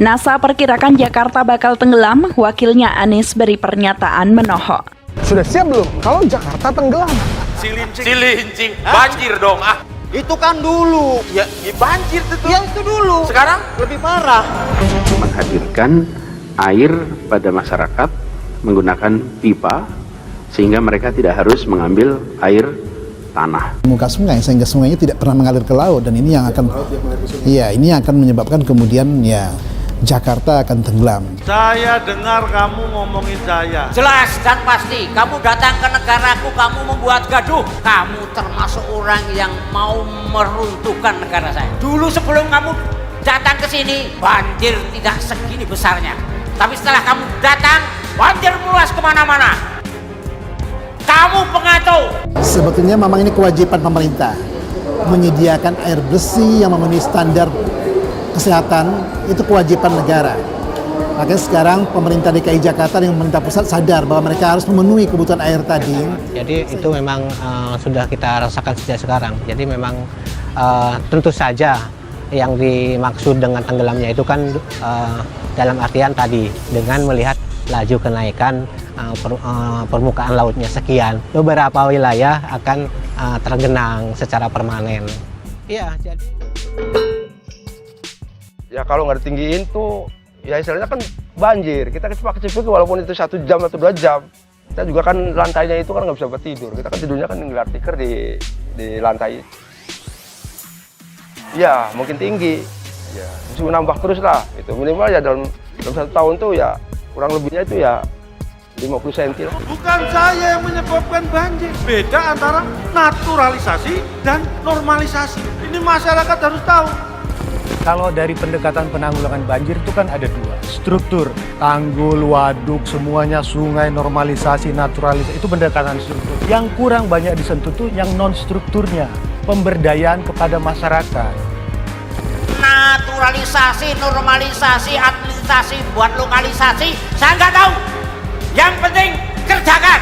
NASA perkirakan Jakarta bakal tenggelam, wakilnya Anies beri pernyataan menohok. Sudah siap belum kalau Jakarta tenggelam? Cilincing, banjir dong ah. Itu kan dulu. Ya banjir itu. Ya itu dulu. Sekarang lebih parah. Menghadirkan air pada masyarakat menggunakan pipa sehingga mereka tidak harus mengambil air tanah. Muka sungai sehingga sungainya tidak pernah mengalir ke laut dan ini yang akan ini yang akan menyebabkan kemudian Jakarta akan tenggelam. Saya dengar kamu ngomongin saya. Jelas dan pasti, kamu datang ke negaraku, kamu membuat gaduh. Kamu termasuk orang yang mau meruntuhkan negara saya. Dulu sebelum kamu datang ke sini, banjir tidak segini besarnya. Tapi setelah kamu datang, banjir meluas kemana-mana. Kamu pengacau. Sebetulnya memang ini kewajiban pemerintah menyediakan air bersih yang memenuhi standar kesehatan, itu kewajiban negara. Makanya sekarang pemerintah DKI Jakarta dan pemerintah pusat sadar bahwa mereka harus memenuhi kebutuhan air tadi. Jadi itu memang sudah kita rasakan sejak sekarang. Jadi memang tentu saja yang dimaksud dengan tenggelamnya itu kan dalam artian tadi dengan melihat laju kenaikan permukaan lautnya sekian, beberapa wilayah akan tergenang secara permanen. Iya, jadi Ya kalau nggak ditinggiin tuh, ya istilahnya kan banjir. Kita kecepat walaupun itu 1 jam atau 2 jam. Kita juga kan lantainya itu kan nggak bisa buat tidur. Kita kan tidurnya kan gelar tikar di lantai. Ya mungkin tinggi. Ya mesti menambah terus lah. Itu minimal ya dalam 1 tahun tuh ya kurang lebihnya itu ya 50 cm lah. Bukan saya yang menyebabkan banjir. Beda antara naturalisasi dan normalisasi. Ini masyarakat harus tahu. Kalau dari pendekatan penanggulangan banjir itu kan ada 2. Struktur, tanggul, waduk, semuanya sungai, normalisasi, naturalisasi, itu pendekatan struktur. Yang kurang banyak disentuh tuh yang non-strukturnya, pemberdayaan kepada masyarakat. Naturalisasi, normalisasi, administrasi, buat lokalisasi, saya nggak tahu. Yang penting kerjakan.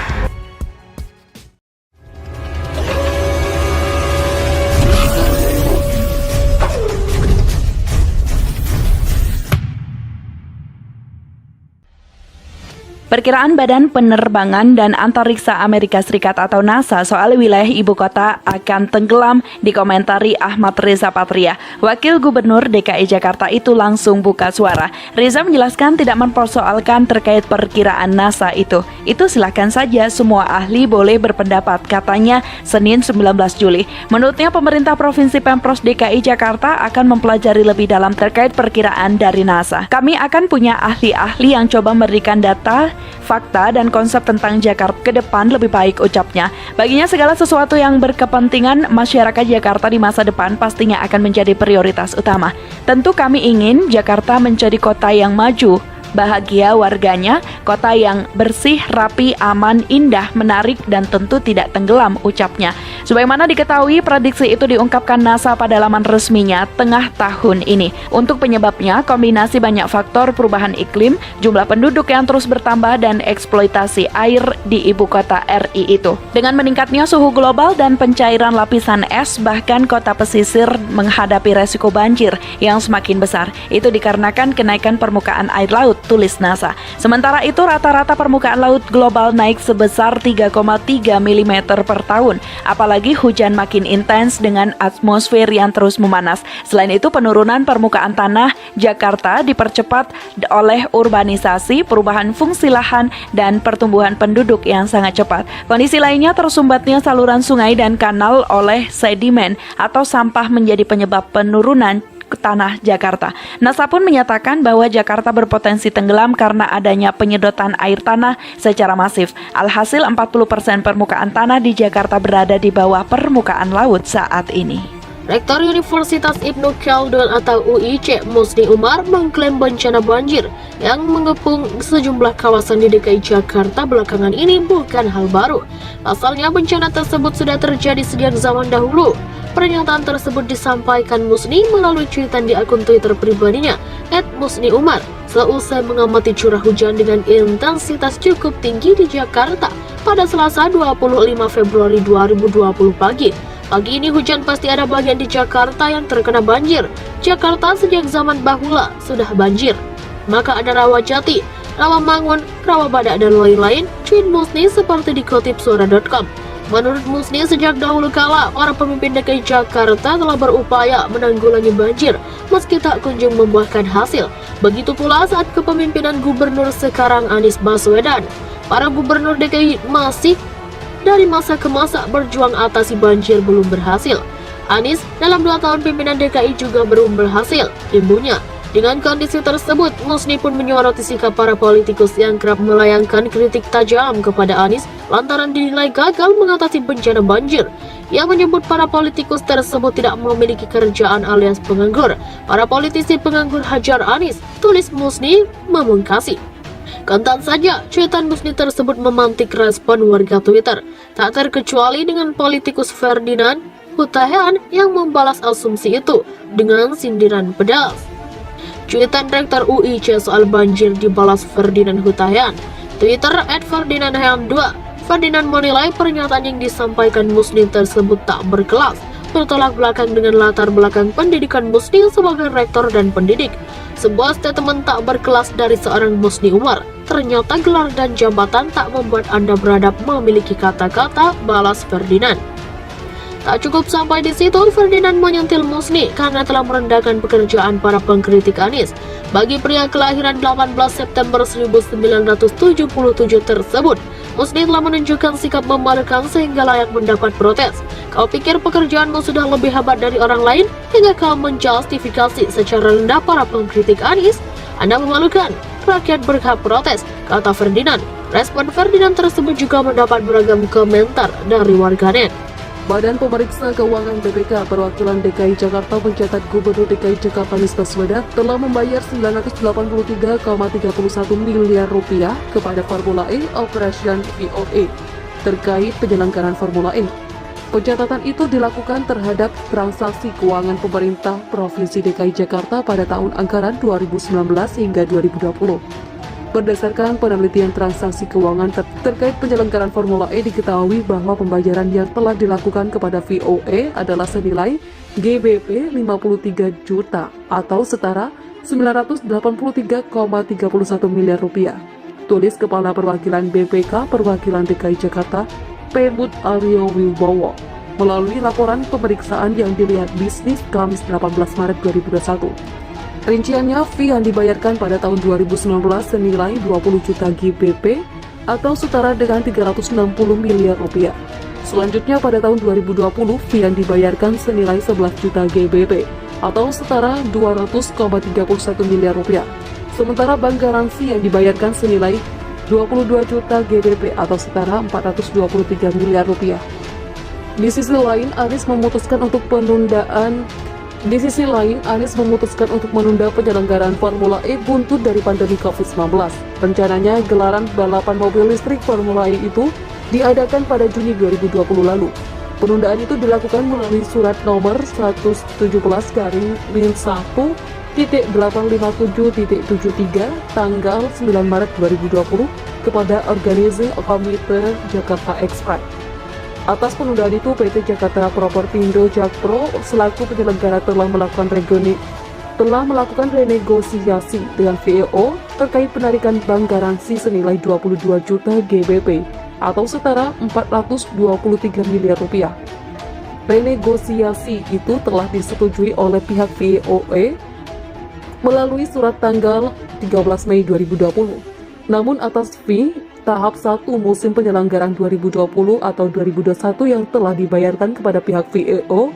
Perkiraan Badan Penerbangan dan Antariksa Amerika Serikat atau NASA soal wilayah ibu kota akan tenggelam dikomentari Ahmad Riza Patria. Wakil Gubernur DKI Jakarta itu langsung buka suara. Riza menjelaskan tidak mempersoalkan terkait perkiraan NASA itu. Itu silakan saja, semua ahli boleh berpendapat, katanya Senin 19 Juli. Menurutnya pemerintah Provinsi Pemprov DKI Jakarta akan mempelajari lebih dalam terkait perkiraan dari NASA. Kami akan punya ahli-ahli yang coba memberikan data, fakta dan konsep tentang Jakarta ke depan lebih baik, ucapnya. Baginya segala sesuatu yang berkepentingan masyarakat Jakarta di masa depan pastinya akan menjadi prioritas utama. Tentu kami ingin Jakarta menjadi kota yang maju, bahagia warganya, kota yang bersih, rapi, aman, indah, menarik, dan tentu tidak tenggelam, ucapnya. Sebagaimana diketahui, prediksi itu diungkapkan NASA pada laman resminya tengah tahun ini. Untuk penyebabnya, kombinasi banyak faktor perubahan iklim, jumlah penduduk yang terus bertambah, dan eksploitasi air di ibu kota RI itu. Dengan meningkatnya suhu global dan pencairan lapisan es, bahkan kota pesisir menghadapi resiko banjir yang semakin besar. Itu dikarenakan kenaikan permukaan air laut, tulis NASA. Sementara itu rata-rata permukaan laut global naik sebesar 3,3 mm per tahun. Apalagi hujan makin intens dengan atmosfer yang terus memanas. Selain itu penurunan permukaan tanah Jakarta dipercepat oleh urbanisasi, perubahan fungsi lahan, dan pertumbuhan penduduk yang sangat cepat. Kondisi lainnya tersumbatnya saluran sungai dan kanal oleh sedimen atau sampah menjadi penyebab penurunan tanah Jakarta. NASA pun menyatakan bahwa Jakarta berpotensi tenggelam karena adanya penyedotan air tanah secara masif. Alhasil 40% permukaan tanah di Jakarta berada di bawah permukaan laut saat ini. Rektor Universitas Ibnu Khaldun atau UIC, Musni Umar, mengklaim bencana banjir yang mengepung sejumlah kawasan di DKI Jakarta belakangan ini bukan hal baru. Pasalnya bencana tersebut sudah terjadi sejak zaman dahulu. Pernyataan tersebut disampaikan Musni melalui cuitan di akun Twitter pribadinya @musniumar seusai mengamati curah hujan dengan intensitas cukup tinggi di Jakarta pada Selasa 25 Februari 2020 pagi. Pagi ini hujan pasti ada bagian di Jakarta yang terkena banjir. Jakarta sejak zaman bahula sudah banjir. maka ada Rawajati, Rawamangun, Rawabadak, dan lain-lain, cuit Musni seperti dikutip suara.com. Menurut Musni, sejak dahulu kala, para pemimpin DKI Jakarta telah berupaya menanggulangi banjir, meski tak kunjung membuahkan hasil. Begitu pula saat kepemimpinan Gubernur sekarang Anies Baswedan. Para gubernur DKI masih dari masa ke masa berjuang atasi banjir belum berhasil. Anies dalam 2 tahun pimpinan DKI juga belum berhasil, imbunya. Dengan kondisi tersebut, Musni pun menyoroti sikap para politikus yang kerap melayangkan kritik tajam kepada Anies lantaran dinilai gagal mengatasi bencana banjir. Ia menyebut para politikus tersebut tidak memiliki kerjaan alias penganggur. Para politisi penganggur hajar Anies, tulis Musni memungkasi. Kontan saja, cuitan Musni tersebut memantik respon warga Twitter, tak terkecuali dengan politikus Ferdinand Hutahian yang membalas asumsi itu dengan sindiran pedas. Cuitan Rektor UIC soal banjir dibalas Ferdinand Hutahian. Twitter @ferdinandhian2. Ferdinand menilai pernyataan yang disampaikan Musni tersebut tak berkelas, bertolak belakang dengan latar belakang pendidikan Musni sebagai rektor dan pendidik. Sebuah statement tak berkelas dari seorang Musni Umar. Ternyata gelar dan jabatan tak membuat Anda beradab memiliki kata-kata, balas Ferdinand. Tak cukup sampai di situ, Ferdinand menyentil Musni karena telah merendahkan pekerjaan para pengkritik Anies. Bagi pria kelahiran 18 September 1977 tersebut, Musni telah menunjukkan sikap memalukan sehingga layak mendapat protes. Kau pikir pekerjaanmu sudah lebih hebat dari orang lain hingga kau menjustifikasi secara rendah para pengkritik Anies? Anda memalukan, rakyat berhak protes, kata Ferdinand. Respon Ferdinand tersebut juga mendapat beragam komentar dari warganet. Badan Pemeriksa Keuangan BPK Perwakilan DKI Jakarta mencatat Gubernur DKI Jakarta Anies Baswedan telah membayar 983,31 miliar rupiah kepada Formula E Operation VOA terkait penyelenggaraan Formula E. Pencatatan itu dilakukan terhadap transaksi keuangan pemerintah Provinsi DKI Jakarta pada tahun anggaran 2019 hingga 2020. Berdasarkan penelitian transaksi keuangan terkait penyelenggaraan Formula E, diketahui bahwa pembayaran yang telah dilakukan kepada VOA adalah senilai GBP 53 juta atau setara 983,31 miliar rupiah. Tulis Kepala Perwakilan BPK Perwakilan DKI Jakarta, Pemut Aryo Wibowo, melalui laporan pemeriksaan yang dilihat bisnis Kamis 18 Maret 2021. Rinciannya, fee yang dibayarkan pada tahun 2019 senilai 20 juta GBP atau setara dengan 360 miliar rupiah. Selanjutnya pada tahun 2020, fee yang dibayarkan senilai 11 juta GBP atau setara 200,31 miliar rupiah. Sementara bank garansi yang dibayarkan senilai 22 juta GBP atau setara 423 miliar rupiah. Di sisi lain, Anies memutuskan untuk menunda penyelenggaraan Formula E buntut dari pandemi COVID-19. Rencananya gelaran balapan mobil listrik Formula E itu diadakan pada Juni 2020 lalu. Penundaan itu dilakukan melalui surat nomor 117-1-857.73 tanggal 9 Maret 2020 kepada Organisasi Komite Jakarta Express. Atas penundaan itu, PT Jakarta Propertindo Jakpro selaku penyelenggara telah melakukan renegosiasi dengan VEO terkait penarikan bank garansi senilai 22 juta GBP atau setara 423 miliar rupiah. Renegosiasi itu telah disetujui oleh pihak VEOE melalui surat tanggal 13 Mei 2020. Namun atas fee tahap 1 musim penyelenggaraan 2020 atau 2021 yang telah dibayarkan kepada pihak VEO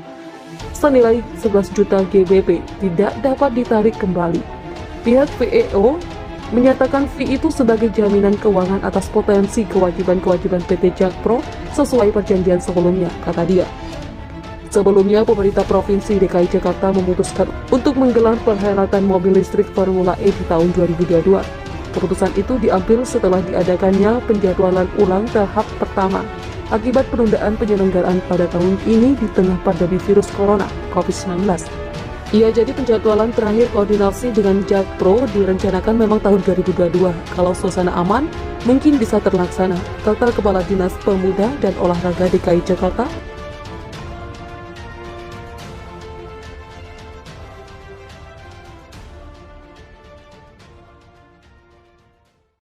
senilai 11 juta GBP tidak dapat ditarik kembali. Pihak VEO menyatakan fee itu sebagai jaminan keuangan atas potensi kewajiban-kewajiban PT Jakpro sesuai perjanjian sebelumnya, kata dia. Sebelumnya, pemerintah Provinsi DKI Jakarta memutuskan untuk menggelar perhelatan mobil listrik Formula E di tahun 2022. Keputusan itu diambil setelah diadakannya penjadwalan ulang tahap pertama akibat penundaan penyelenggaraan pada tahun ini di tengah pandemi virus corona COVID-19. Ia jadi penjadwalan terakhir koordinasi dengan Jakpro direncanakan memang tahun 2022. Kalau suasana aman, mungkin bisa terlaksana, kata Kepala Dinas Pemuda dan Olahraga DKI Jakarta,